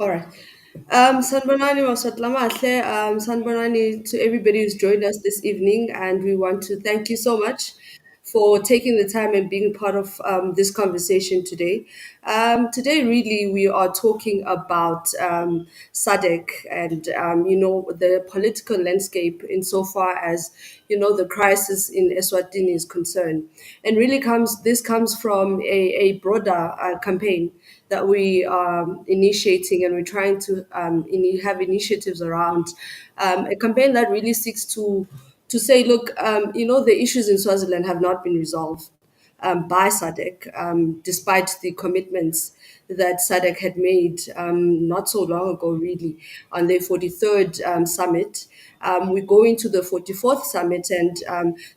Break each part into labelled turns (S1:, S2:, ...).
S1: All right. Sanbonani Maswatlamahle. Sanbonani to everybody who's joined us this evening, and we want to thank you so much for taking the time and being part of this conversation today. Today, really, we are talking about SADC and the political landscape insofar as the crisis in Eswatini is concerned, and really comes from a broader campaign that we are initiating, and we're trying to have initiatives around a campaign that really seeks to say, look, the issues in Swaziland have not been resolved by SADC, despite the commitments that SADC had made not so long ago, really, on their 43rd summit. We go into the 44th summit, and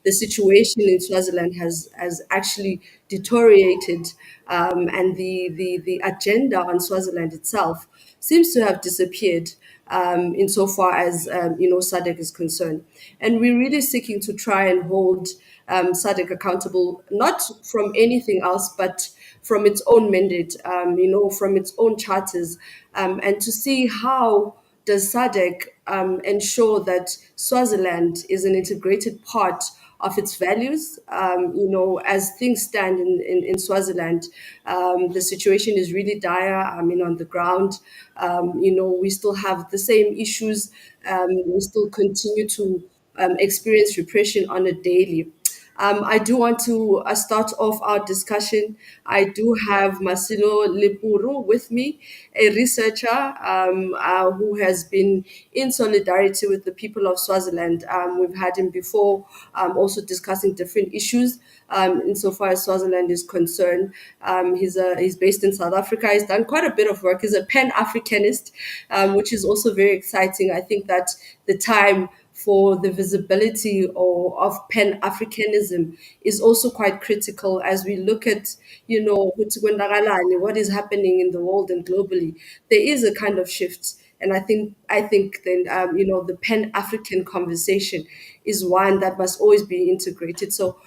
S1: the situation in Swaziland has actually deteriorated, and the agenda on Swaziland itself seems to have disappeared insofar as SADC is concerned, and we're really seeking to try and hold SADC accountable, not from anything else, but from its own mandate, from its own charters, and to see how does SADC ensure that Swaziland is an integrated part of its values. As things stand in Swaziland, the situation is really dire. I mean, on the ground, we still have the same issues. We still continue to experience repression on a daily. I do want to start off our discussion. I do have Masilo Lipuru with me, a researcher who has been in solidarity with the people of Swaziland. We've had him before, also discussing different issues insofar as Swaziland is concerned. He's based in South Africa. He's done quite a bit of work. He's a Pan-Africanist, which is also very exciting. I think that the time for the visibility of Pan Africanism is also quite critical as we look at, what is happening in the world and globally. There is a kind of shift. And I think then the Pan African conversation is one that must always be integrated. So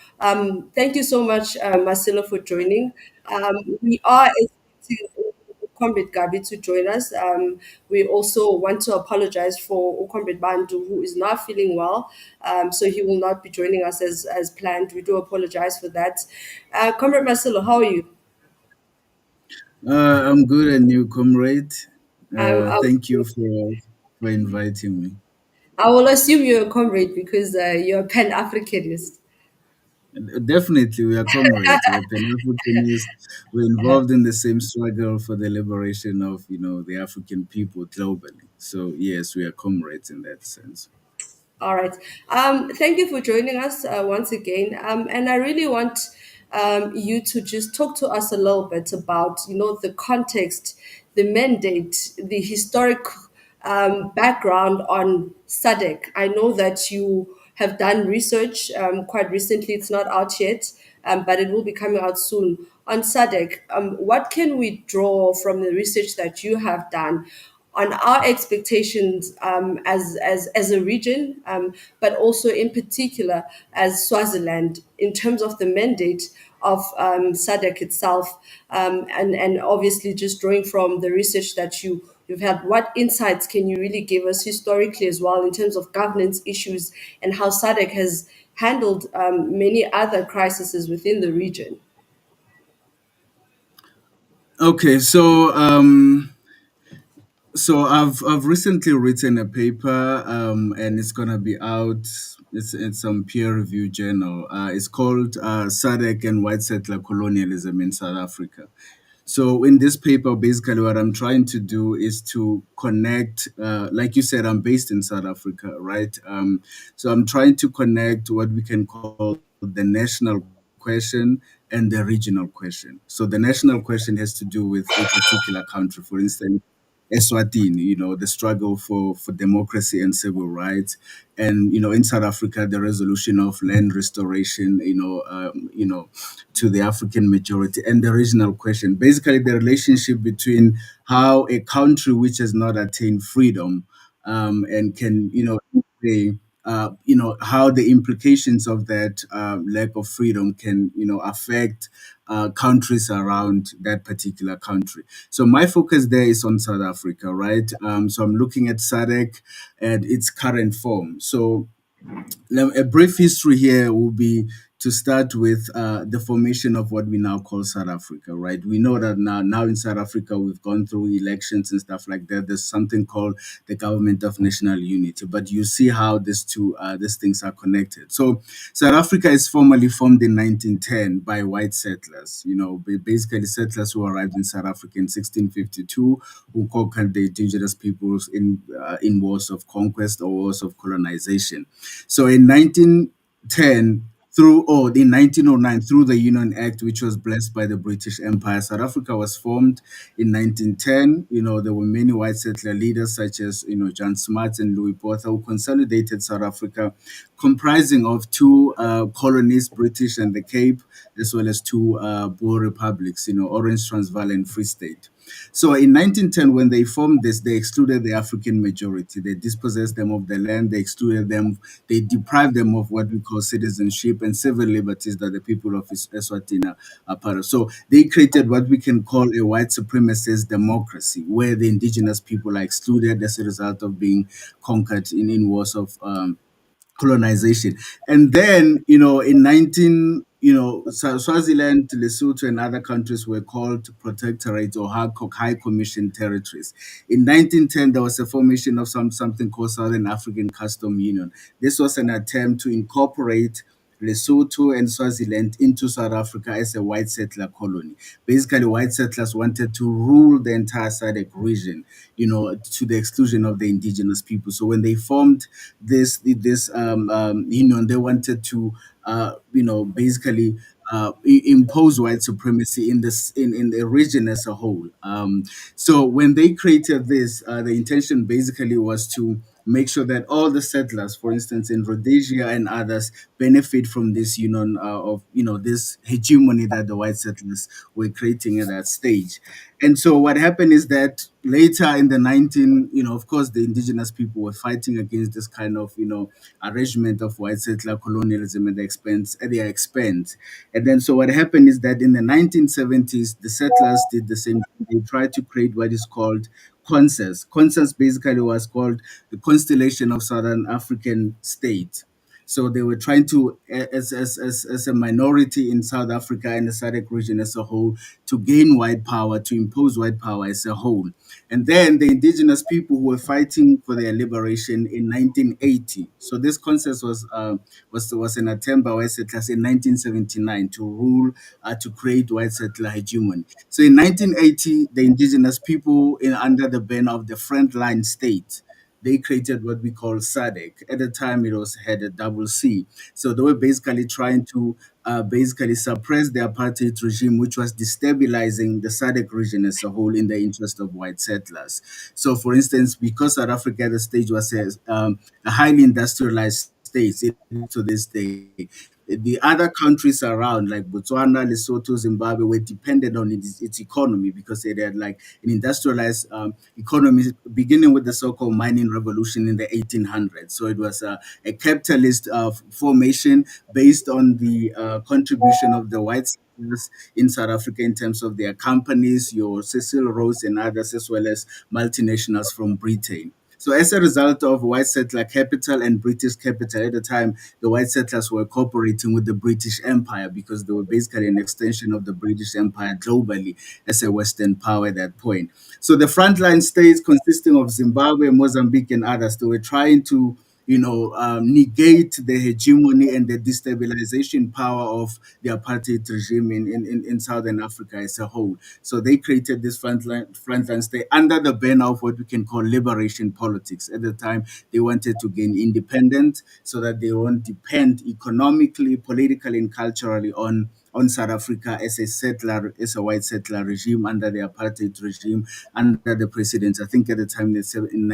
S1: thank you so much, Marcelo, for joining. We are expecting Comrade Gabi to join us. We also want to apologize for Comrade Bandu, who is not feeling well. So he will not be joining us as planned. We do apologize for that. Comrade Marcelo, how are you?
S2: I'm good and you, comrade.
S1: Um, I,
S2: Thank you for inviting me.
S1: I will assume you're a comrade because you're a Pan Africanist.
S2: Definitely, we are comrades. We're Pan-Africanists. We're involved in the same struggle for the liberation of, the African people globally. So yes, we are comrades in that sense.
S1: All right. Thank you for joining us once again. And I really want you to just talk to us a little bit about, the context, the mandate, the historic background on SADC. I know that you have done research quite recently. It's not out yet, but it will be coming out soon on SADC. What can we draw from the research that you have done on our expectations as a region, but also in particular as Swaziland in terms of the mandate of SADC itself, and obviously just drawing from the research that you've had. What insights can you really give us historically as well in terms of governance issues and how SADC has handled many other crises within the region?
S2: Okay, so I've recently written a paper, and it's gonna be out. It's in some peer-reviewed journal. It's called SADC and White Settler Colonialism in South Africa. So in this paper, basically what I'm trying to do is to connect, like you said, I'm based in South Africa, right? So I'm trying to connect what we can call the national question and the regional question. So the national question has to do with a particular country, for instance, Eswatini, the struggle for democracy and civil rights, and in South Africa, the resolution of land restoration, to the African majority, and the regional question, basically the relationship between how a country which has not attained freedom and can, how the implications of that lack of freedom can affect countries around that particular country. So my focus there is on South Africa, right? So I'm looking at SADC and its current form. So now, a brief history here will be to start with the formation of what we now call South Africa, right? We know that now in South Africa, we've gone through elections and stuff like that. There's something called the Government of National Unity, but you see how these things are connected. So South Africa is formally formed in 1910 by white settlers, basically settlers who arrived in South Africa in 1652, who conquered the indigenous peoples in wars of conquest or wars of colonization. So in 1910 in 1909 through the Union Act, which was blessed by the British Empire, South Africa was formed in 1910. There were many white settler leaders such as John Smuts and Louis Botha, who consolidated South Africa, comprising of two colonies, British and the Cape, as well as two Boer republics, Orange, Transvaal, and Free State. So in 1910, when they formed this, they excluded the African majority. They dispossessed them of the land, they excluded them, they deprived them of what we call citizenship and civil liberties that the people of Eswatini are part of. So they created what we can call a white supremacist democracy, where the indigenous people are excluded as a result of being conquered in wars of colonization. And then, in 19, Swaziland, Lesotho, and other countries were called protectorates or high commission territories. In 1910, there was a formation of something called Southern African Custom Union. This was an attempt to incorporate Lesotho and Swaziland into South Africa as a white settler colony. Basically, white settlers wanted to rule the entire SADC region, to the exclusion of the indigenous people. So when they formed this union, they wanted to, basically impose white supremacy in the region as a whole. So when they created this, the intention basically was to make sure that all the settlers, for instance, in Rhodesia and others, benefit from this union of this hegemony that the white settlers were creating at that stage. And so what happened is that later in the 19, of course, the indigenous people were fighting against this kind of, arrangement of white settler colonialism at their expense. And then so what happened is that in the 1970s, the settlers did the same thing. They tried to create what is called consensus. Consensus basically was called the Constellation of Southern African States. So they were trying to, as a minority in South Africa and the SADC region as a whole, to gain white power, to impose white power as a whole. And then the indigenous people who were fighting for their liberation in 1980. So this concept was an attempt by white settlers in 1979 to rule, to create white settler hegemony. So in 1980, the indigenous people, under the banner of the frontline state, they created what we call SADC. At the time, it was had a double C. So they were basically trying to basically suppress the apartheid regime, which was destabilizing the SADC region as a whole in the interest of white settlers. So, for instance, because South Africa at the stage was a highly industrialized state, to this day, the other countries around, like Botswana, Lesotho, Zimbabwe, were dependent on its economy because they had like an industrialized economy beginning with the so-called mining revolution in the 1800s. So it was a capitalist formation based on the contribution of the white settlers in South Africa in terms of their companies, your Cecil Rhodes and others, as well as multinationals from Britain. So as a result of white settler capital and British capital at the time, the white settlers were cooperating with the British Empire because they were basically an extension of the British Empire globally as a Western power at that point. So the frontline states consisting of Zimbabwe, Mozambique, and others, they were trying to negate the hegemony and the destabilization power of the apartheid regime in Southern Africa as a whole. So they created this frontline state under the banner of what we can call liberation politics. At the time, they wanted to gain independence so that they won't depend economically, politically, and culturally on South Africa as a white settler regime under the apartheid regime, under the presidents. I think at the time, in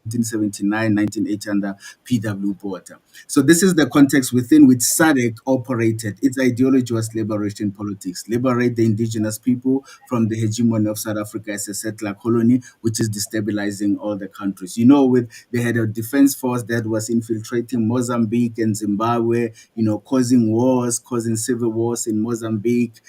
S2: 1979, 1980 under PW Porter. So this is the context within which SADC operated. Its ideology was liberation politics, liberate the indigenous people from the hegemony of South Africa as a settler colony, which is destabilizing all the countries. With they had a defense force that was infiltrating Mozambique and Zimbabwe, causing wars, causing civil wars in Mozambique,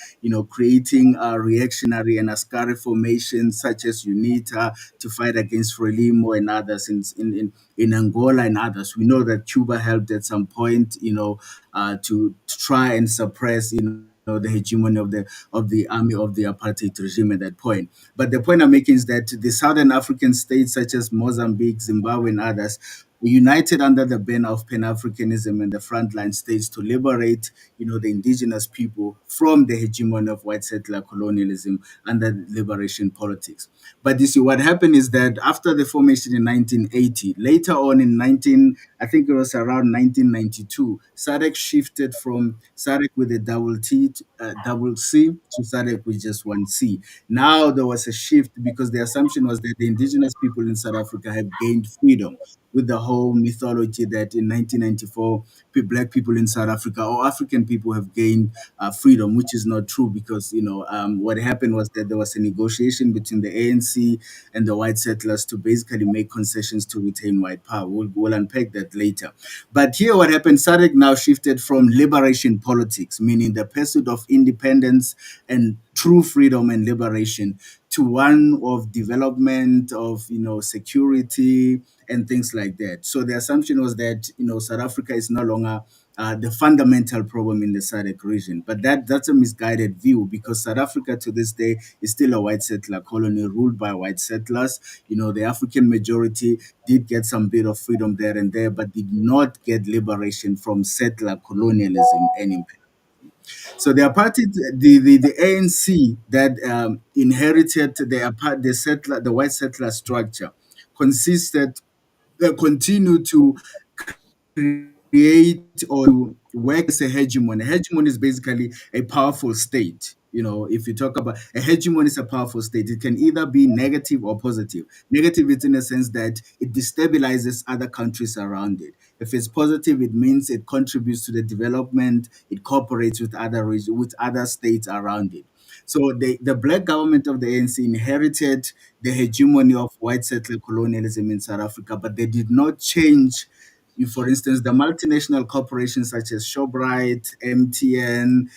S2: creating reactionary and Askari formations such as UNITA to fight against Frelimo and others in Angola and others. We know that Cuba helped at some point, to try and suppress, the hegemony of the army of the apartheid regime at that point. But the point I'm making is that the southern African states such as Mozambique, Zimbabwe, and others united under the banner of Pan-Africanism and the frontline states to liberate, the indigenous people from the hegemony of white settler colonialism and the liberation politics. But you see, what happened is that after the formation in 1980, later on in I think it was around 1992, SADC shifted from SADC with a double T, double C to SADC with just one C. Now there was a shift because the assumption was that the indigenous people in South Africa have gained freedom with the whole mythology that in 1994, black people in South Africa or African people have gained freedom, which is not true because, what happened was that there was a negotiation between the ANC and the white settlers to basically make concessions to retain white power. We'll unpack that later. But here, what happened, SADC now shifted from liberation politics, meaning the pursuit of independence and true freedom and liberation, to one of development, of security and things like that. So the assumption was that South Africa is no longer the fundamental problem in the SADC region, but that's a misguided view because South Africa to this day is still a white settler colony ruled by white settlers. The African majority did get some bit of freedom there and there, but did not get liberation from settler colonialism and imperialism. So the apartheid, the ANC that inherited the white settler structure consisted continue to create or to work as a hegemon. A hegemon is basically a powerful state. If you talk about a hegemon is a powerful state, it can either be negative or positive. Negative is in a sense that it destabilizes other countries around it. If it's positive, it means it contributes to the development, it cooperates with with other states around it. So the black government of the ANC inherited the hegemony of white settler colonialism in South Africa, but they did not change. For instance, the multinational corporations such as Shoprite, MTN,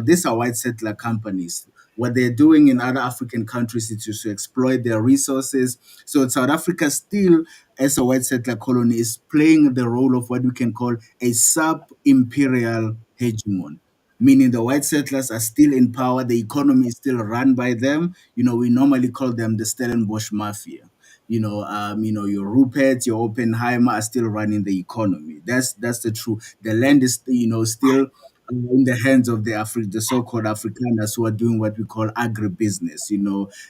S2: these are white settler companies. What they're doing in other African countries is to exploit their resources. So South Africa still, as a white settler colony, is playing the role of what we can call a sub-imperial hegemon, meaning the white settlers are still in power, the economy is still run by them. We normally call them the Stellenbosch mafia. Your Rupert, your Oppenheimer are still running the economy. That's the truth. The land is, still in the hands of the so-called Afrikaners who are doing what we call agribusiness.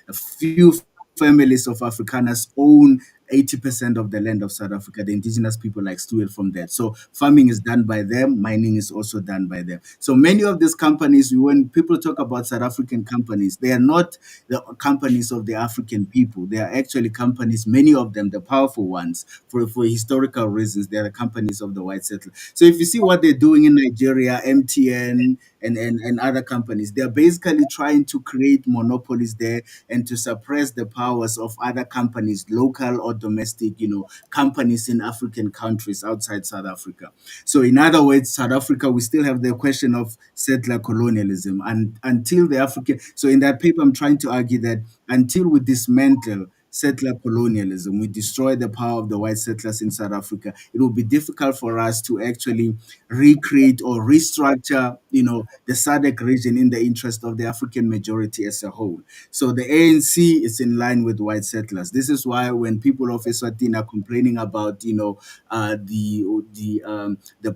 S2: A few families of Afrikaners own 80% of the land of South Africa. The indigenous people like steal from that. So farming is done by them, mining is also done by them. So many of these companies, when people talk about South African companies, they are not the companies of the African people. They are actually companies, many of them, the powerful ones, for historical reasons, they are the companies of the white settlers. So if you see what they're doing in Nigeria, MTN and other companies, they're basically trying to create monopolies there and to suppress the powers of other companies, local or domestic, companies in African countries outside South Africa. So in other words, South Africa, we still have the question of settler colonialism. And until the African, so in that paper, I'm trying to argue that until we dismantle settler colonialism, we destroy the power of the white settlers in South Africa, it will be difficult for us to actually recreate or restructure, the SADC region in the interest of the African majority as a whole. So the ANC is in line with white settlers. This is why when people of Eswatini are complaining about, the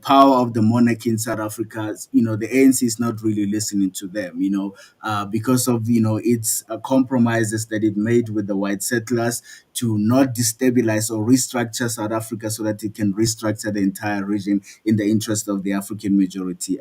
S2: power of the monarchy in South Africa, the ANC is not really listening to them, because of its compromises that it made with the white settlers to not destabilize or restructure South Africa so that it can restructure the entire region in the interest of the African majority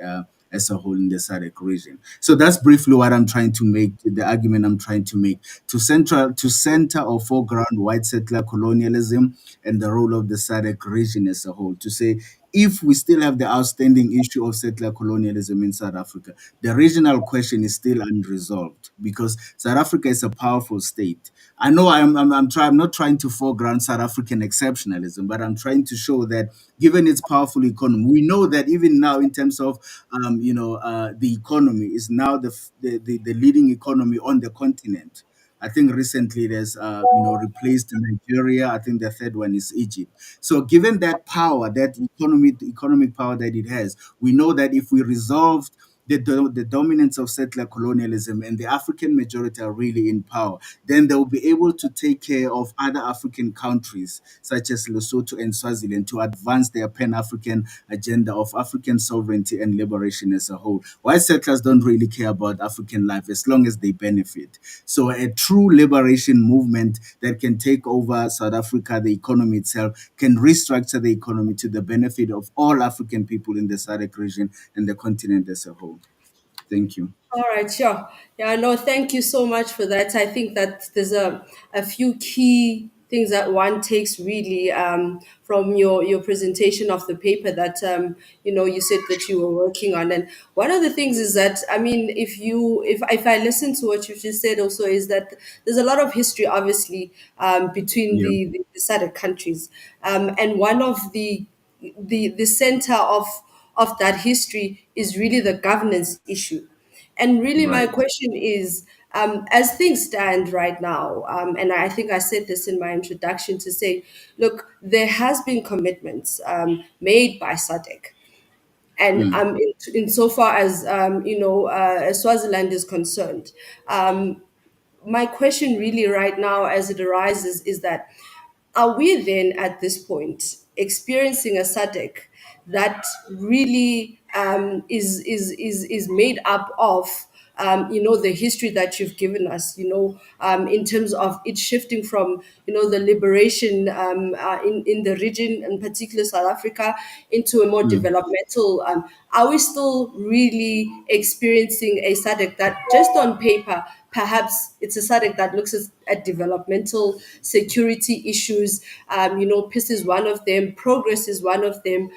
S2: as a whole in the SADC region. So that's briefly what I'm trying to make, the argument I'm trying to make, to center or foreground white settler colonialism and the role of the SADC region as a whole. To say if we still have the outstanding issue of settler colonialism in South Africa, the regional question is still unresolved because South Africa is a powerful state. I know I'm not trying to foreground South African exceptionalism, but I'm trying to show that given its powerful economy, we know that even now in terms of the economy is now the leading economy on the continent. I think recently there's replaced Nigeria. I think the third one is Egypt. So given that power, that economic power that it has, we know that if we resolve the dominance of settler colonialism and the African majority are really in power, then they will be able to take care of other African countries such as Lesotho and Swaziland to advance their Pan-African agenda of African sovereignty and liberation as a whole. White settlers don't really care about African life as long as they benefit. So a true liberation movement that can take over South Africa, the economy itself, can restructure the economy to the benefit of all African people in the SADC region and the continent as a whole. Thank you.
S1: All right, sure. Yeah, no, thank you so much for that. I think that there's a few key things that one takes really from your presentation of the paper that you said that you were working on. And one of the things is that, I mean, if I listen to what you just said also, is that there's a lot of history obviously between
S2: Yeah.
S1: the SADC countries, and one of the center of that history is really the governance issue. And really, my
S2: Right.
S1: question is, as things stand right now, and I think I said this in my introduction to say, look, there has been commitments made by SADC, and
S2: Mm,
S1: insofar as as Swaziland is concerned, my question really right now as it arises is that, are we then at this point experiencing a SADC that really is made up of the history that you've given us, in terms of it shifting from, the liberation in the region, in particular South Africa, into a more
S2: mm,
S1: developmental. Are we still really experiencing a SADC that, just on paper, perhaps it's a SADC that looks at developmental security issues? Peace is one of them, progress is one of them,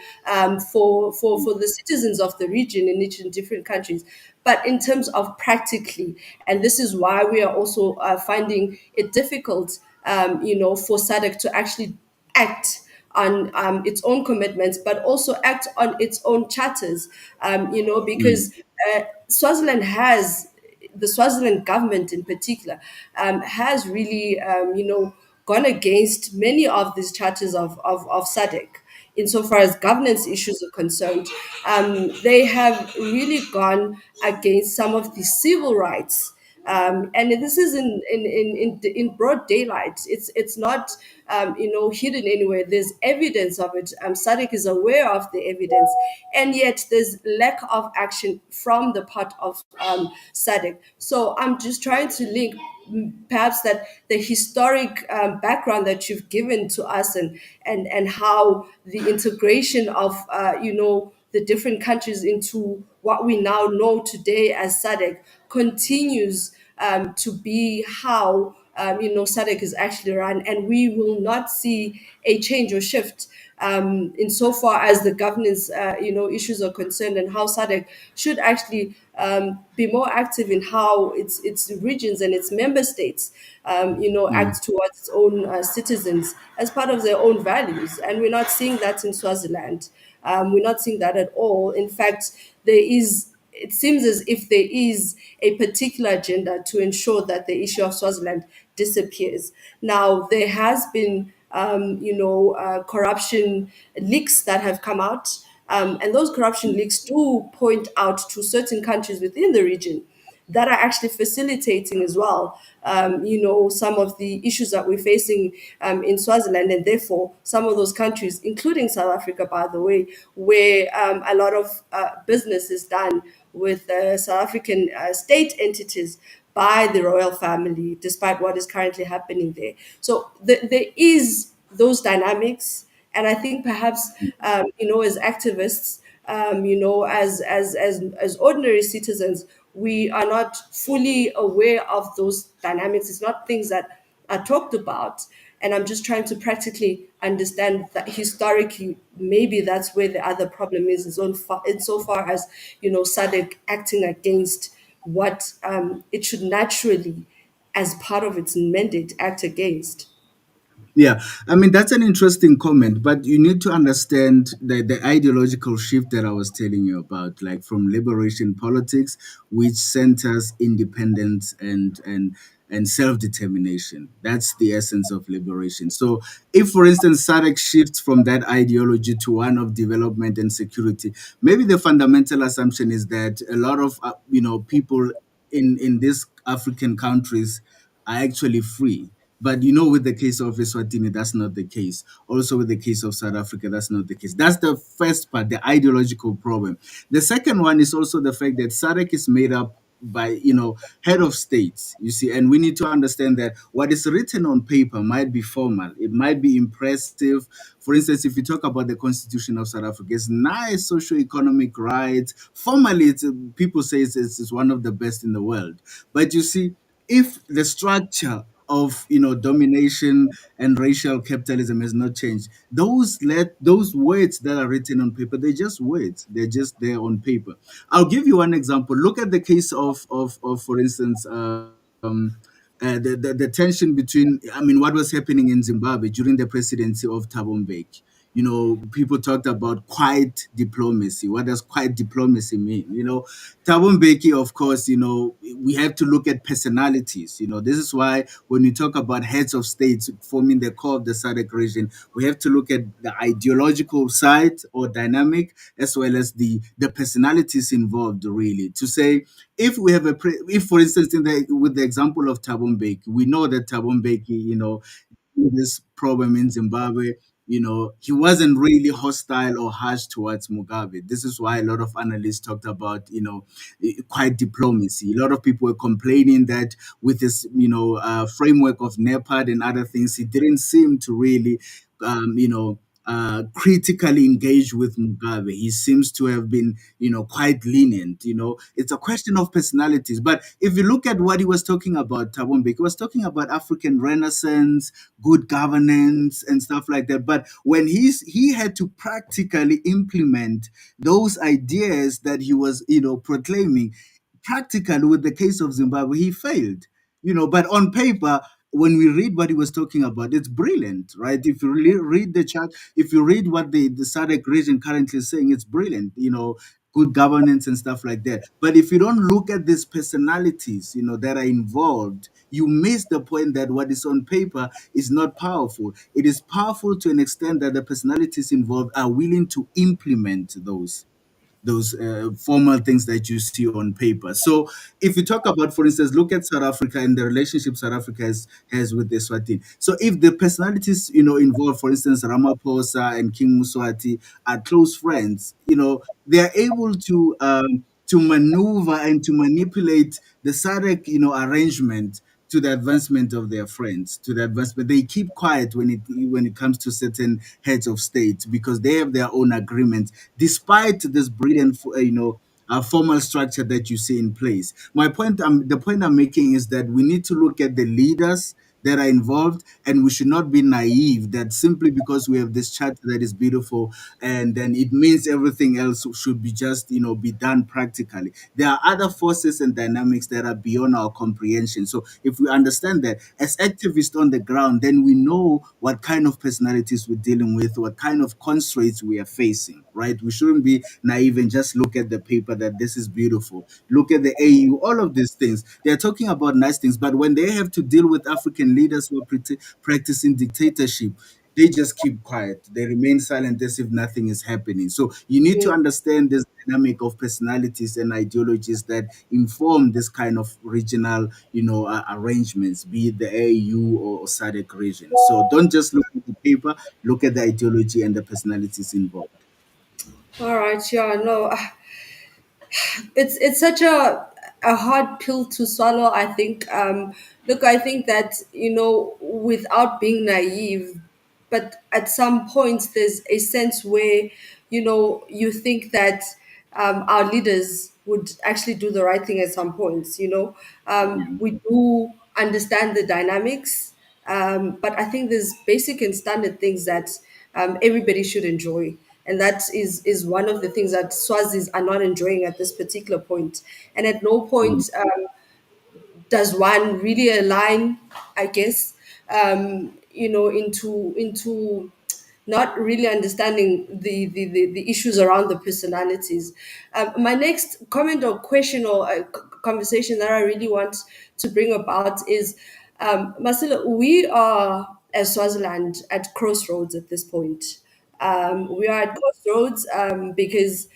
S1: for the citizens of the region in each and different countries. But in terms of practically, and this is why we are also finding it difficult, for SADC to actually act on its own commitments, but also act on its own charters,
S2: mm,
S1: because Swaziland has, the Swaziland government in particular, has really, gone against many of these charters of SADC. Insofar as governance issues are concerned, they have really gone against some of the civil rights, and this is in broad daylight. It's not hidden anywhere. There's evidence of it. SADC is aware of the evidence, and yet there's lack of action from the part of SADC. So I'm just trying to link, perhaps, that the historic background that you've given to us, and how the integration of the different countries into what we now know today as SADC continues to be how SADC is actually run, and we will not see a change or shift insofar as the governance issues are concerned, and how SADC should actually be more active in how its regions and its member states
S2: mm,
S1: act towards its own citizens as part of their own values. And we're not seeing that in Swaziland. We're not seeing that at all. In fact, it seems as if there is a particular agenda to ensure that the issue of Swaziland disappears. Now, there has been, corruption leaks that have come out, and those corruption leaks do point out to certain countries within the region that are actually facilitating as well, some of the issues that we're facing in Swaziland, and therefore some of those countries, including South Africa, by the way, where a lot of business is done with South African state entities by the royal family, despite what is currently happening there. So there is those dynamics, and I think perhaps, as activists, as ordinary citizens, we are not fully aware of those dynamics. It's not things that are talked about. And I'm just trying to practically understand that historically, maybe that's where the other problem is, insofar as, SADC acting against what it should naturally, as part of its mandate, act against.
S2: Yeah, I mean that's an interesting comment, but you need to understand the ideological shift that I was telling you about, like from liberation politics, which centers independence and self determination. That's the essence of liberation. So, if, for instance, SADC shifts from that ideology to one of development and security, maybe the fundamental assumption is that a lot of people in these African countries are actually free. But with the case of Eswatini, that's not the case. Also, with the case of South Africa, that's not the case. That's the first part, the ideological problem. The second one is also the fact that SADC is made up by head of states, you see, and we need to understand that what is written on paper might be formal, it might be impressive. For instance, if you talk about the constitution of South Africa, it's nice socio-economic rights. Formally, people say it's one of the best in the world. But you see, if the structure of domination and racial capitalism has not changed, those words that are written on paper, they're just words, they're just there on paper. I'll give you one example. Look at the case of for instance, the tension between, I mean, what was happening in Zimbabwe during the presidency of Thabo Mbeki. People talked about quiet diplomacy. What does quiet diplomacy mean? Thabo Mbeki, of course, we have to look at personalities. This is why when we talk about heads of states forming the core of the SADC region, we have to look at the ideological side or dynamic, as well as the personalities involved, really, to say, if we have if, for instance, with the example of Thabo Mbeki, we know that Thabo Mbeki, this problem in Zimbabwe, he wasn't really hostile or harsh towards Mugabe. This is why a lot of analysts talked about, quiet diplomacy. A lot of people were complaining that with this, framework of NEPAD and other things, he didn't seem to really, critically engage with Mugabe. He seems to have been, quite lenient. It's a question of personalities. But if you look at what he was talking about, Thabo Mbeki, he was talking about African Renaissance, good governance, and stuff like that. But when he had to practically implement those ideas that he was, proclaiming, practically with the case of Zimbabwe, he failed. But on paper, when we read what he was talking about, it's brilliant, right? If you really read the chart, if you read what the SADC region currently is saying, it's brilliant. Good governance and stuff like that. But if you don't look at these personalities, that are involved, you miss the point that what is on paper is not powerful. It is powerful to an extent that the personalities involved are willing to implement those formal things that you see on paper. So if you talk about, for instance, look at South Africa and the relationship South Africa has with the Eswatini. So if the personalities, involved, for instance, Ramaphosa and King Muswati are close friends, they are able to maneuver and to manipulate the SADC, arrangement to the advancement of their friends, to the advancement. They keep quiet when it comes to certain heads of state because they have their own agreements, despite this brilliant, formal structure that you see in place. The point I'm making is that we need to look at the leaders that are involved, and we should not be naive that simply because we have this charter that is beautiful and then it means everything else should be just be done practically. There are other forces and dynamics that are beyond our comprehension. So if we understand that as activists on the ground, then we know what kind of personalities we're dealing with, what kind of constraints we are facing, right? We shouldn't be naive and just look at the paper that this is beautiful. Look at the AU, all of these things. They're talking about nice things, but when they have to deal with African leaders who are practicing dictatorship, they just keep quiet. They remain silent as if nothing is happening. So you need to
S1: Yeah.
S2: understand this dynamic of personalities and ideologies that inform this kind of regional, arrangements, be it the AU or SADC region. So don't just look at the paper, look at the ideology and the personalities involved.
S1: All right. Yeah. No. It's such a hard pill to swallow. I think. Look, I think that, without being naive, but at some points there's a sense where you think that our leaders would actually do the right thing at some points. We do understand the dynamics, but I think there's basic and standard things that everybody should enjoy. And that is one of the things that Swazis are not enjoying at this particular point. And at no point does one really align, I guess, into not really understanding the issues around the personalities. My next comment or question or conversation that I really want to bring about is, Marcelo, we are, as Swaziland, at crossroads at this point. We are at crossroads because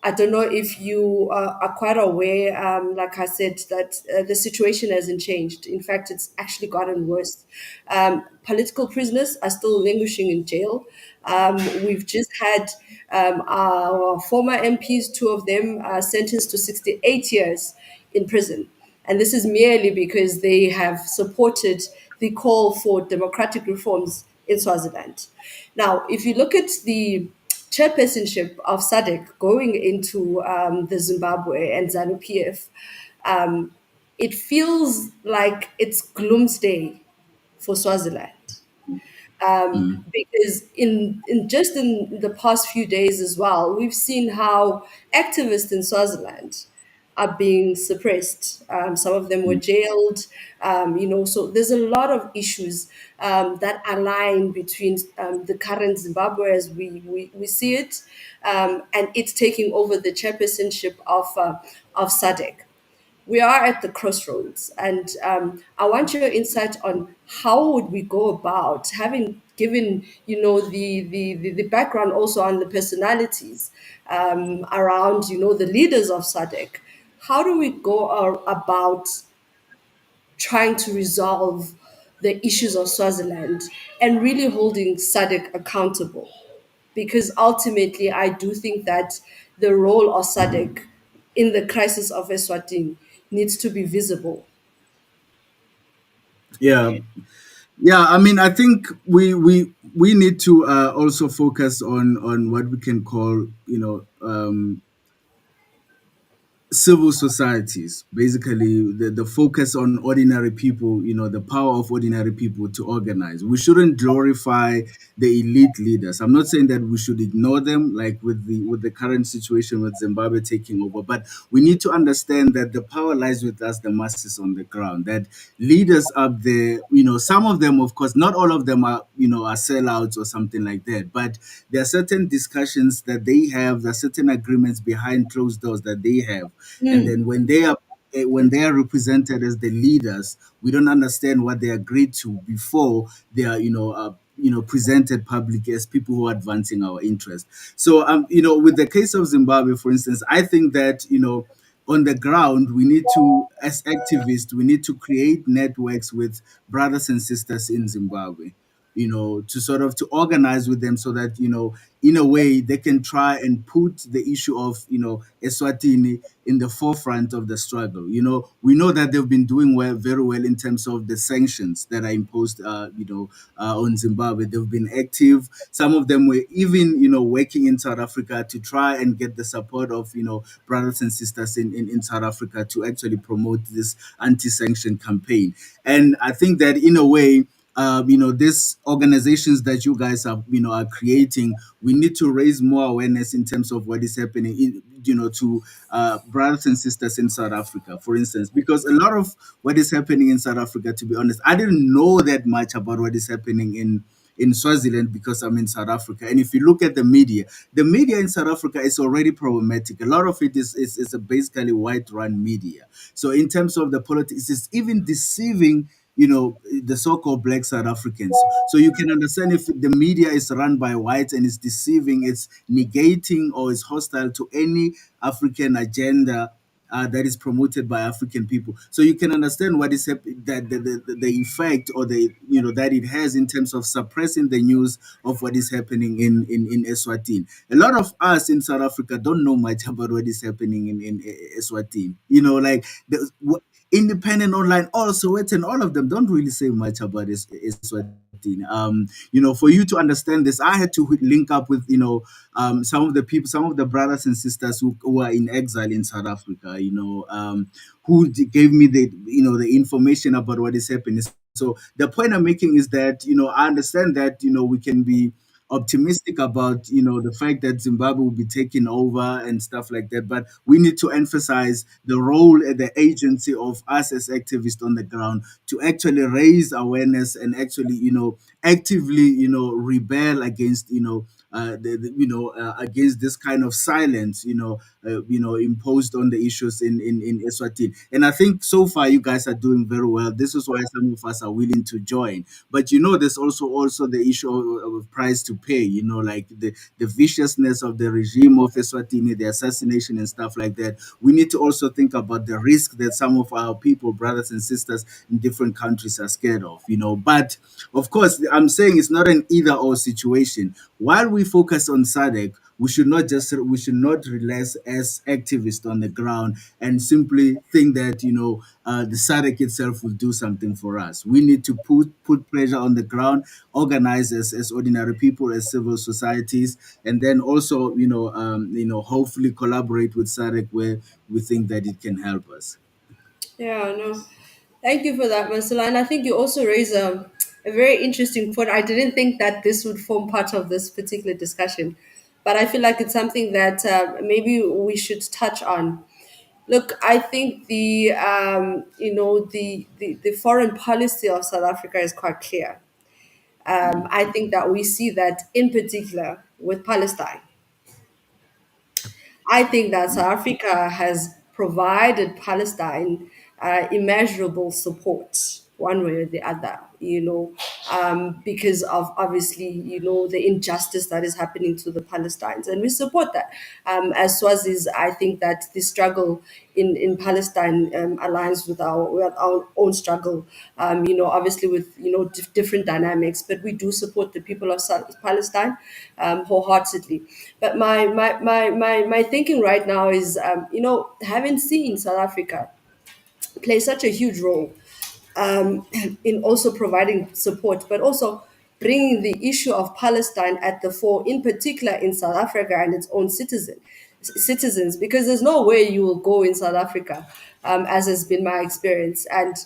S1: I don't know if you are quite aware, like I said, that the situation hasn't changed. In fact, it's actually gotten worse. Political prisoners are still languishing in jail. We've just had our former MPs, two of them, sentenced to 68 years in prison. And this is merely because they have supported the call for democratic reforms in Swaziland. Now, if you look at the chairpersonship of SADC going into the Zimbabwe and ZANU PF, it feels like it's gloomsday for Swaziland, because in the past few days as well, we've seen how activists in Swaziland are being suppressed. Some of them were jailed. So there's a lot of issues that align between the current Zimbabwe as we see it, and it's taking over the chairpersonship of SADC. We are at the crossroads, and I want your insight on how would we go about, having given the background also on the personalities around the leaders of SADC. How do we go about trying to resolve the issues of Swaziland and really holding SADC accountable? Because ultimately, I do think that the role of SADC in the crisis of Eswatini needs to be visible.
S2: Yeah, yeah. I mean, I think we need to also focus on what we can call, civil societies, basically the focus on ordinary people, the power of ordinary people to organize. We shouldn't glorify the elite leaders. I'm not saying that we should ignore them, like with the current situation with Zimbabwe taking over, but we need to understand that the power lies with us, the masses on the ground. That leaders up there, some of them, of course, not all of them are sellouts or something like that, but there are certain discussions that they have, there are certain agreements behind closed doors that they have, and then when they are represented as the leaders, we don't understand what they agreed to before they are, presented publicly as people who are advancing our interest. So, with the case of Zimbabwe, for instance, I think that, on the ground, we need to, as activists, we need to create networks with brothers and sisters in Zimbabwe, to sort of to organize with them so that, in a way they can try and put the issue of, Eswatini in the forefront of the struggle. We know that they've been doing well, very well in terms of the sanctions that are imposed, on Zimbabwe. They've been active. Some of them were even, working in South Africa to try and get the support of, brothers and sisters in South Africa to actually promote this anti-sanction campaign. And I think that in a way, these organizations that you guys are creating, we need to raise more awareness in terms of what is happening to brothers and sisters in South Africa, for instance, because a lot of what is happening in South Africa, to be honest, I didn't know that much about what is happening in Swaziland because I'm in South Africa. And if you look at the media in South Africa is already problematic. A lot of it is a basically white run media. So in terms of the politics, it's even deceiving, the so-called black South Africans. So you can understand if the media is run by whites and is deceiving, it's negating or is hostile to any African agenda that is promoted by African people. So you can understand what is that the effect or that it has in terms of suppressing the news of what is happening in Eswatini. A lot of us in South Africa don't know much about what is happening in Eswatini. Like independent online, also it and all of them don't really say much about Eswatini. For you to understand this, I had to link up with, some of the people, some of the brothers and sisters who are in exile in South Africa, who gave me the information about what is happening. So the point I'm making is that, I understand that, we can be optimistic about the fact that Zimbabwe will be taken over and stuff like that, but we need to emphasize the role and the agency of us as activists on the ground to actually raise awareness and actually actively rebel against against this kind of silence imposed on the issues in Eswatini. And I think so far you guys are doing very well. This is why some of us are willing to join. But there's also the issue of price to pay, like the viciousness of the regime of Eswatini, the assassination and stuff like that. We need to also think about the risk that some of our people, brothers and sisters in different countries are scared of. But of course, I'm saying it's not an either or situation. While we focus on SADC, we should not relax as activists on the ground and simply think that the SADC itself will do something for us. We need to put pressure on the ground, organize as ordinary people, as civil societies, and then also hopefully collaborate with SADC where we think that it can help us.
S1: Yeah, no. Thank you for that, Marcela. And I think you also raise a very interesting point. I didn't think that this would form part of this particular discussion, but I feel like it's something that maybe we should touch on. Look, I think the foreign policy of South Africa is quite clear. I think that we see that in particular with Palestine. I think that South Africa has provided Palestine immeasurable support, one way or the other, because of obviously, the injustice that is happening to the Palestinians. And we support that. As Swazis, I think that the struggle in Palestine aligns with our own struggle, obviously with, different dynamics, but we do support the people of Palestine wholeheartedly. But my thinking right now is, having seen South Africa play such a huge role in also providing support, but also bringing the issue of Palestine at the fore, in particular in South Africa and its own citizens, because there's no way you will go in South Africa, as has been my experience, and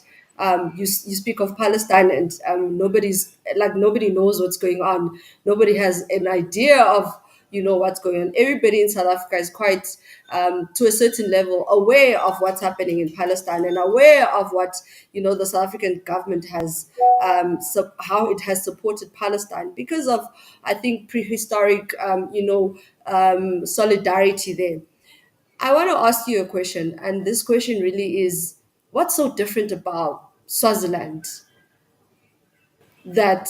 S1: you speak of Palestine and nobody knows what's going on. Nobody has an idea of what's going on. Everybody in South Africa is quite, to a certain level, aware of what's happening in Palestine and aware of what the South African government has, how it has supported Palestine because of, I think, prehistoric, solidarity there. I want to ask you a question, and this question really is: what's so different about Swaziland that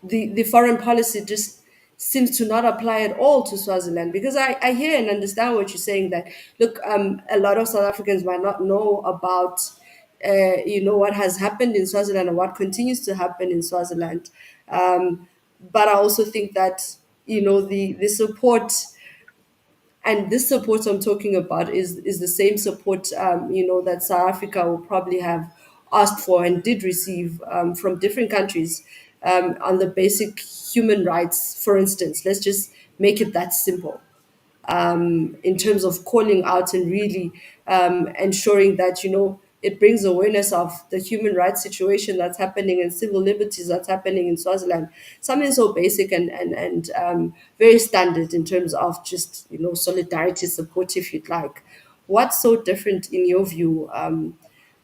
S1: the foreign policy just seems to not apply at all to Swaziland? Because I hear and understand what you're saying, that look, a lot of South Africans might not know about what has happened in Swaziland and what continues to happen in Swaziland. But I also think that the support, and this support I'm talking about is the same support that South Africa will probably have asked for and did receive from different countries on the basic human rights, for instance. Let's just make it that simple, in terms of calling out and really ensuring that it brings awareness of the human rights situation that's happening and civil liberties that's happening in Swaziland. Something so basic and very standard in terms of just solidarity support, if you'd like. What's so different in your view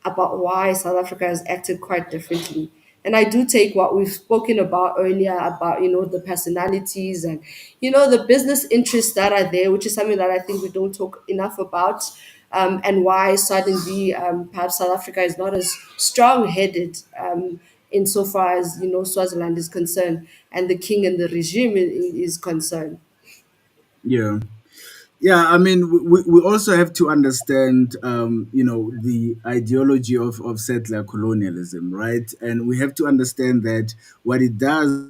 S1: about why South Africa has acted quite differently? And I do take what we've spoken about earlier about, the personalities and, the business interests that are there, which is something that I think we don't talk enough about, and why suddenly perhaps South Africa is not as strong-headed insofar as, Swaziland is concerned and the king and the regime is concerned.
S2: Yeah. Yeah, I mean, we also have to understand, the ideology of settler colonialism, right? And we have to understand that what it does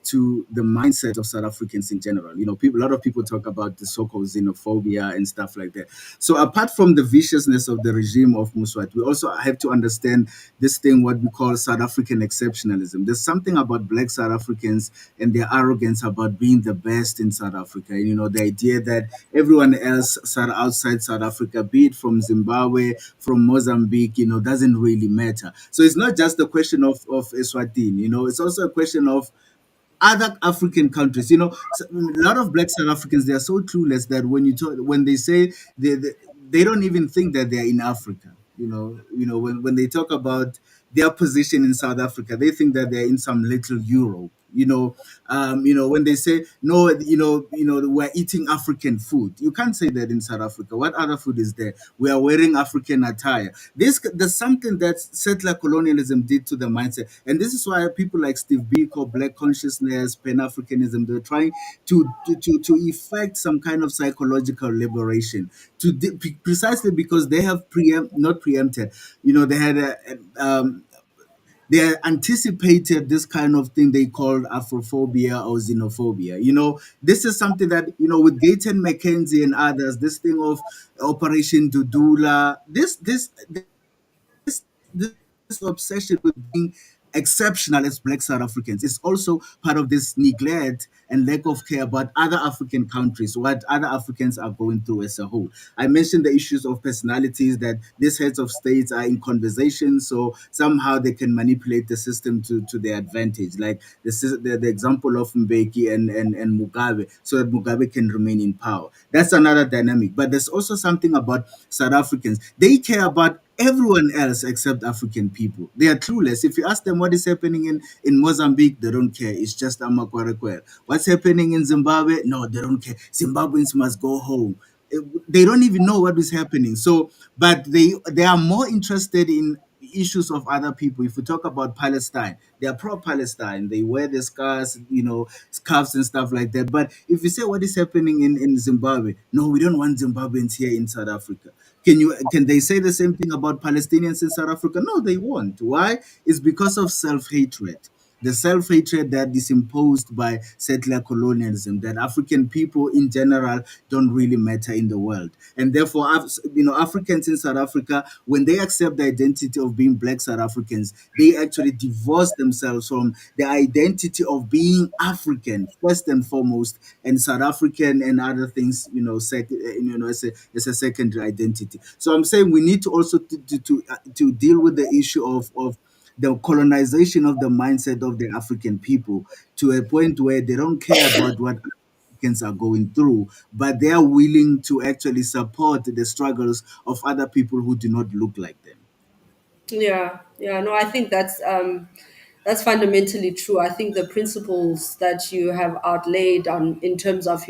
S2: to the mindset of South Africans in general. A lot of people talk about the so-called xenophobia and stuff like that. So apart from the viciousness of the regime of Muswat, we also have to understand this thing, what we call South African exceptionalism. There's something about Black South Africans and their arrogance about being the best in South Africa. The idea that everyone else outside South Africa, be it from Zimbabwe, from Mozambique, doesn't really matter. So it's not just a question of Eswatini, it's also a question of other African countries. A lot of Black South Africans, they are so clueless that when they say they don't even think that they're in Africa. When they talk about their position in South Africa, they think that they're in some little Europe. When they say no, we're eating African food. You can't say that in South Africa. What other food is there? We are wearing African attire. There's something that settler colonialism did to the mindset, and this is why people like Steve Biko, Black consciousness, Pan Africanism, they're trying to effect some kind of psychological liberation, precisely because they have not preempted. They had they anticipated this kind of thing they called Afrophobia or xenophobia. This is something that, with Gayton McKenzie and others, this thing of Operation Dudula, this this obsession with being exceptional as Black South Africans is also part of this neglect and lack of care about other African countries, what other Africans are going through as a whole. I mentioned the issues of personalities, that these heads of states are in conversation, so somehow they can manipulate the system to their advantage. Like the example of Mbeki and Mugabe, so that Mugabe can remain in power. That's another dynamic. But there's also something about South Africans. They care about everyone else except African people. They are clueless. If you ask them what is happening in Mozambique, they don't care. It's just Amakwarekwere. What's happening in Zimbabwe? No, they don't care. Zimbabweans must go home. They don't even know what is happening. So, but they are more interested in issues of other people. If we talk about Palestine, they are pro-Palestine. They wear the scarves and stuff like that. But if you say what is happening in Zimbabwe, no, we don't want Zimbabweans here in South Africa. Can they say the same thing about Palestinians in South Africa? No, they won't. Why? It's because of self-hatred. The self-hatred that is imposed by settler colonialism, that African people in general don't really matter in the world. And therefore, Africans in South Africa, when they accept the identity of being Black South Africans, they actually divorce themselves from the identity of being African, first and foremost, and South African and other things, as a secondary identity. So I'm saying we need to also to deal with the issue of the colonization of the mindset of the African people to a point where they don't care about what Africans are going through, but they are willing to actually support the struggles of other people who do not look like them.
S1: Yeah, yeah, no, I think that's fundamentally true. I think the principles that you have outlaid on in terms of,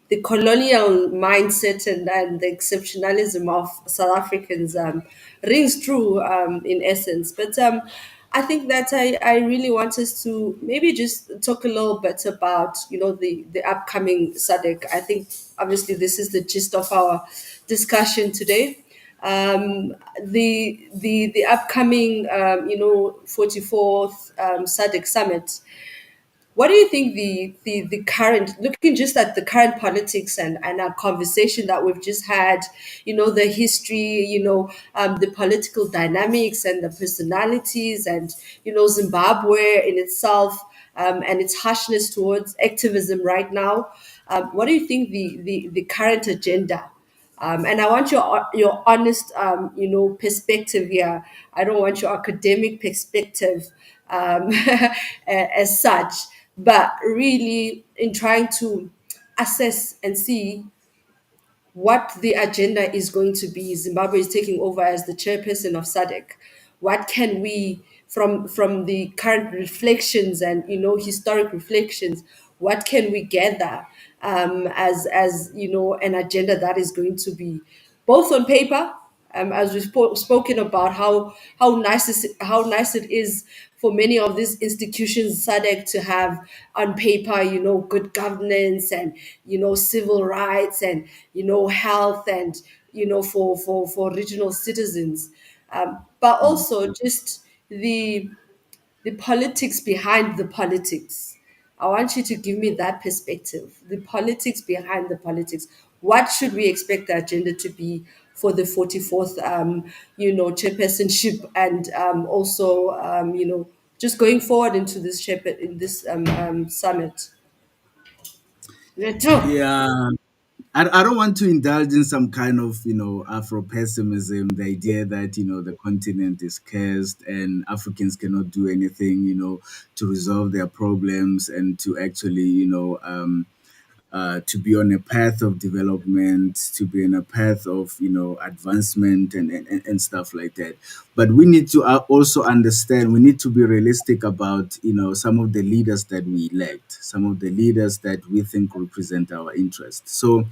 S1: the colonial mindset and the exceptionalism of South Africans rings true in essence. But I think that I really want us to maybe just talk a little bit about, the upcoming SADC. I think obviously this is the gist of our discussion today. The upcoming 44th SADC summit. What do you think the current, looking just at the current politics and our conversation that we've just had, the history, the political dynamics and the personalities and, Zimbabwe in itself, and its harshness towards activism right now. What do you think the current agenda, and I want your honest, perspective here. I don't want your academic perspective, as such, but really in trying to assess and see what the agenda is going to be. Zimbabwe is taking over as the chairperson of SADC. What can we, from the current reflections and historic reflections, what can we gather as an agenda that is going to be both on paper, as we've spoken about how nice it is for many of these institutions, SADC, to have on paper, good governance and civil rights and health and for regional citizens, but also just the politics behind the politics. I want you to give me that perspective, the politics behind the politics. What should we expect the agenda to be for the 44th, chairpersonship, and also, just going forward into this in this summit? Leto.
S2: Yeah, I don't want to indulge in some kind of, Afro pessimism, the idea that, the continent is cursed and Africans cannot do anything, to resolve their problems and to actually, to be on a path of development, to be on a path of advancement and stuff like that. But we need to also understand. We need to be realistic about some of the leaders that we elect, some of the leaders that we think represent our interests. So,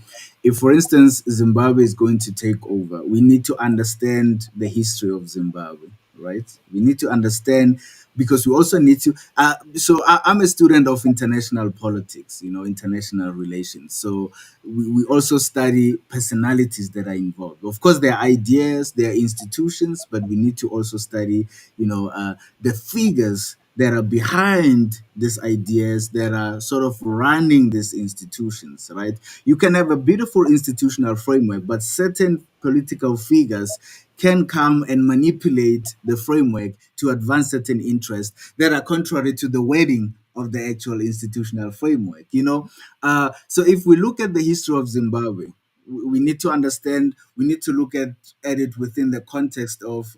S2: if for instance Zimbabwe is going to take over, we need to understand the history of Zimbabwe, right? We need to understand because we also need to. I'm a student of international politics, international relations. So we also study personalities that are involved. Of course, there are ideas, there are institutions, but we need to also study, the figures that are behind these ideas that are sort of running these institutions, right? You can have a beautiful institutional framework, but certain political figures can come and manipulate the framework to advance certain interests that are contrary to the wording of the actual institutional framework. So if we look at the history of Zimbabwe, we need to understand. We need to look at it within the context of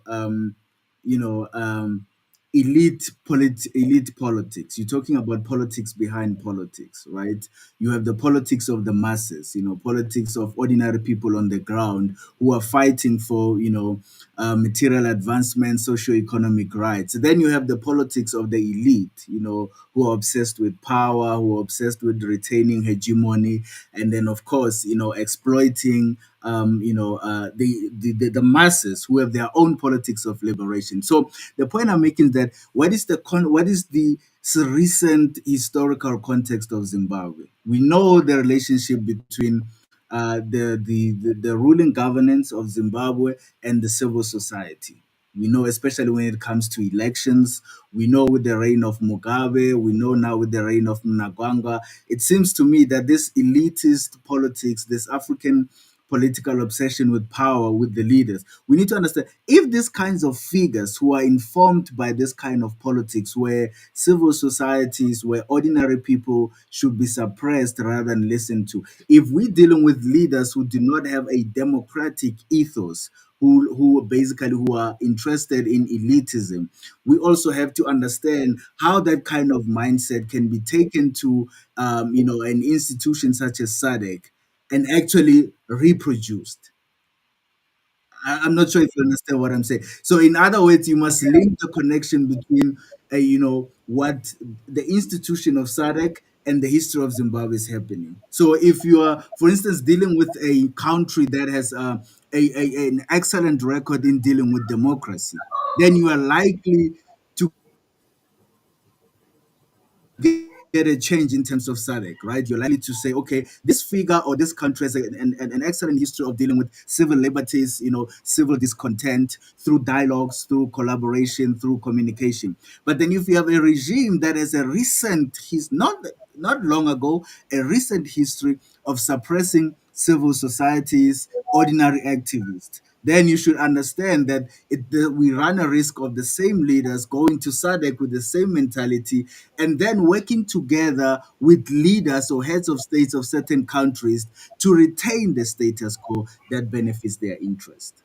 S2: you know elite politics. You're talking about politics behind politics, right? You have the politics of the masses, politics of ordinary people on the ground who are fighting for material advancement, socio-economic rights. Then you have the politics of the elite, who are obsessed with power, who are obsessed with retaining hegemony, and then of course exploiting the masses who have their own politics of liberation. So the point I'm making is that what is the recent historical context of Zimbabwe? We know the relationship between the ruling governance of Zimbabwe and the civil society. We know, especially when it comes to elections, we know with the reign of Mugabe, we know now with the reign of Mnangagwa. It seems to me that this elitist politics, this African political obsession with power, with the leaders, we need to understand if these kinds of figures who are informed by this kind of politics, where civil societies, where ordinary people should be suppressed rather than listened to, if we're dealing with leaders who do not have a democratic ethos, who are interested in elitism, we also have to understand how that kind of mindset can be taken to an institution such as SADC and actually reproduced. I'm not sure if you understand what I'm saying. So, in other words, you must link the connection between, what the institution of SADC and the history of Zimbabwe is happening. So, if you are, for instance, dealing with a country that has an excellent record in dealing with democracy, then you are likely to get a change in terms of SADC, right? You're likely to say, okay, this figure or this country has an excellent history of dealing with civil liberties, civil discontent through dialogues, through collaboration, through communication. But then if you have a regime that has a recent, not long ago, a recent history of suppressing civil societies, ordinary activists, then you should understand that we run a risk of the same leaders going to SADC with the same mentality and then working together with leaders or heads of states of certain countries to retain the status quo that benefits their interest.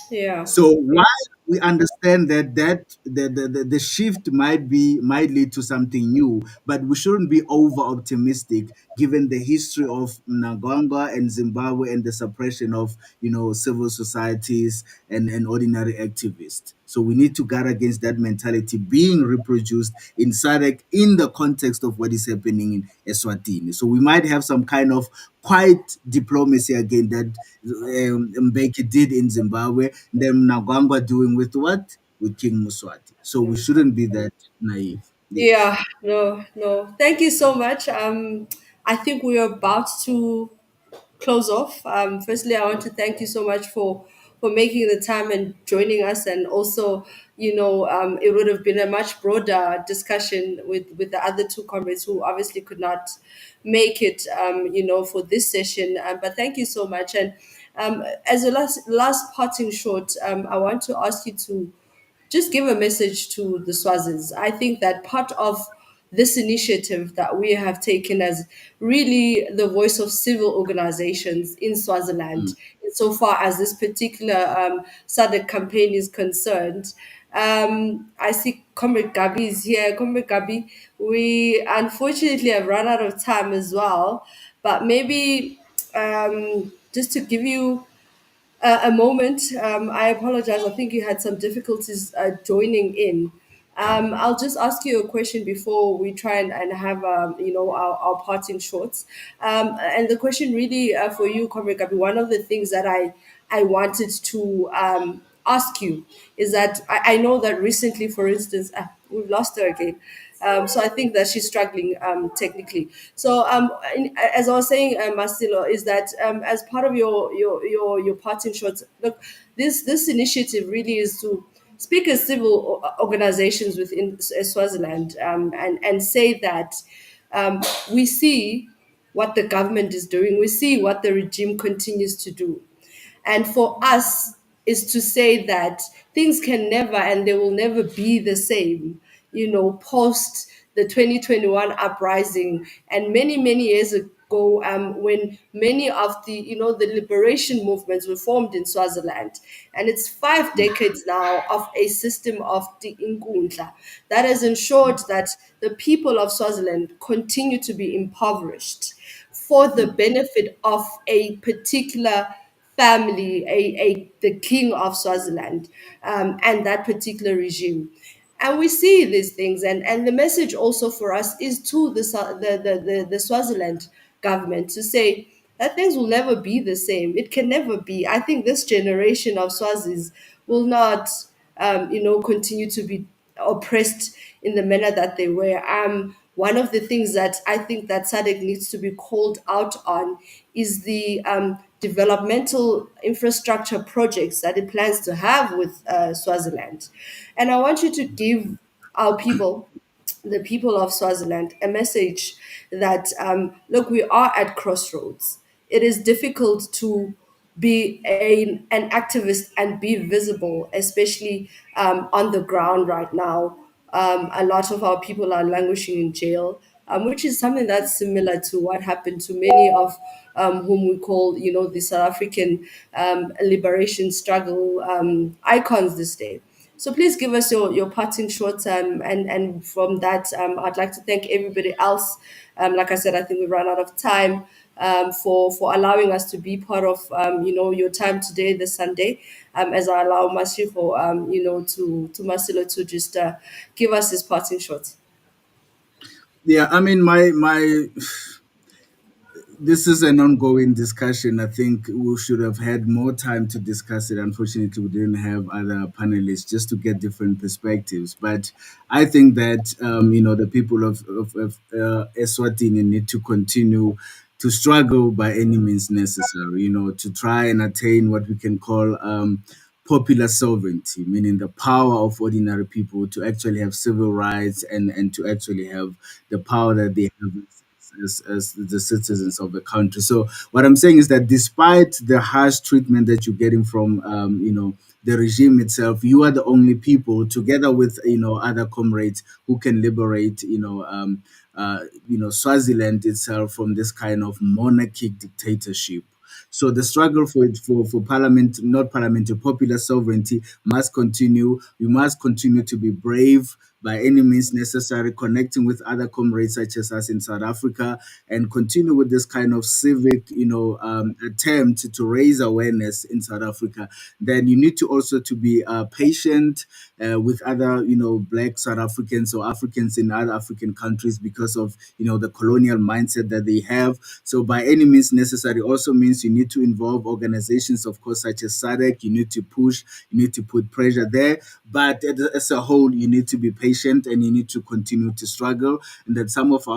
S1: Yeah.
S2: So while we understand that the shift might lead to something new, but we shouldn't be over optimistic given the history of Mnangagwa and Zimbabwe and the suppression of civil societies and ordinary activists. So we need to guard against that mentality being reproduced in SADC in the context of what is happening in Eswatini. So we might have some kind of quiet diplomacy again that Mbeki did in Zimbabwe, then Nagwangwa doing with what? With King Muswati. So we shouldn't be that naive. Yes.
S1: Yeah, no, no. Thank you so much. I think we are about to close off. Firstly, I want to thank you so much for making the time and joining us. And also, it would have been a much broader discussion with the other two comrades who obviously could not make it, for this session. But thank you so much. And as a last parting shot, I want to ask you to just give a message to the Swazis. I think that part of this initiative that we have taken as really the voice of civil organizations in Swaziland, insofar as this particular SADC campaign is concerned. I see Comrade Gabi is here. Comrade Gabi, we unfortunately have run out of time as well, but maybe just to give you a moment. I apologize. I think you had some difficulties joining in. I'll just ask you a question before we try and have our parting shots. And the question really for you, Comrade Gabi, one of the things that I wanted to ask you is that I know that recently, for instance, we've lost her again. So I think that she's struggling technically. So as I was saying, Marcelo, is that as part of your parting shots, look, this initiative really is to speak as civil organizations within Swaziland, and say that we see what the government is doing, we see what the regime continues to do, and for us is to say that things can never and they will never be the same, post the 2021 uprising and many, many years ago, when many of the liberation movements were formed in Swaziland. And it's 5 decades now of a system of the Inkundla that has ensured that the people of Swaziland continue to be impoverished for the benefit of a particular family, the king of Swaziland, and that particular regime. And we see these things, and the message also for us is to the Swaziland government to say that things will never be the same. It can never be. I think this generation of Swazis will not, continue to be oppressed in the manner that they were. One of the things that I think that SADC needs to be called out on is the developmental infrastructure projects that it plans to have with Swaziland. And I want you to give our people, the people of Swaziland, a message that, look, we are at crossroads. It is difficult to be an activist and be visible, especially on the ground right now. A lot of our people are languishing in jail, which is something that's similar to what happened to many of whom we call, the South African liberation struggle icons this day. So please give us your parting shots, and from that, I'd like to thank everybody else. Like I said, I think we ran out of time, for allowing us to be part of your time today, this Sunday. As I allow Masiko, to Marcelo to just give us his parting shots.
S2: Yeah, I mean, my this is an ongoing discussion. I think we should have had more time to discuss it. Unfortunately, we didn't have other panelists just to get different perspectives. But I think that the people of Eswatini need to continue to struggle by any means necessary. To try and attain what we can call popular sovereignty, meaning the power of ordinary people to actually have civil rights and to actually have the power that they have as the citizens of the country. So what I'm saying is that despite the harsh treatment that you're getting from the regime itself, you are the only people, together with other comrades, who can liberate Swaziland itself from this kind of monarchic dictatorship. So the struggle for parliament, not parliamentary, popular sovereignty must continue. We must continue to be brave by any means necessary, connecting with other comrades such as us in South Africa, and continue with this kind of civic, attempt to raise awareness in South Africa. Then you need to also to be patient with other, Black South Africans or Africans in other African countries because of, the colonial mindset that they have. So by any means necessary also means you need to involve organizations, of course, such as SADC. You need to push, you need to put pressure there. but as a whole, you need to be patient and you need to continue to struggle. And that some of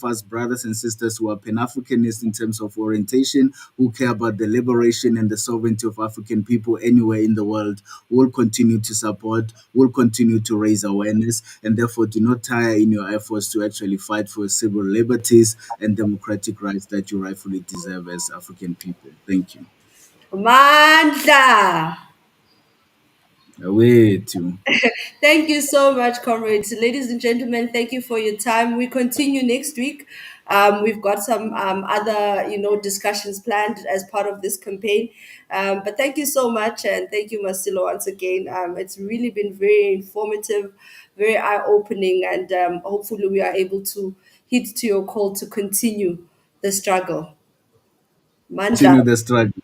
S2: us brothers and sisters who are Pan-Africanists in terms of orientation, who care about the liberation and the sovereignty of African people anywhere in the world, will continue to support, will continue to raise awareness, and therefore do not tire in your efforts to actually fight for civil liberties and democratic rights that you rightfully deserve as African people. Thank you.
S1: Mandla.
S2: Away to.
S1: Thank you so much, comrades. Ladies and gentlemen, thank you for your time. We continue next week. We've got some other, discussions planned as part of this campaign. But thank you so much, and thank you, Marcelo, once again. It's really been very informative, very eye-opening, and hopefully we are able to heed to your call to continue the struggle. Mandla.
S2: Continue the struggle.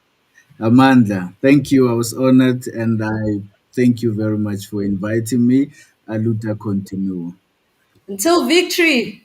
S2: Amanda, thank you. I was honored and I thank you very much for inviting me. Aluta continue.
S1: Until victory.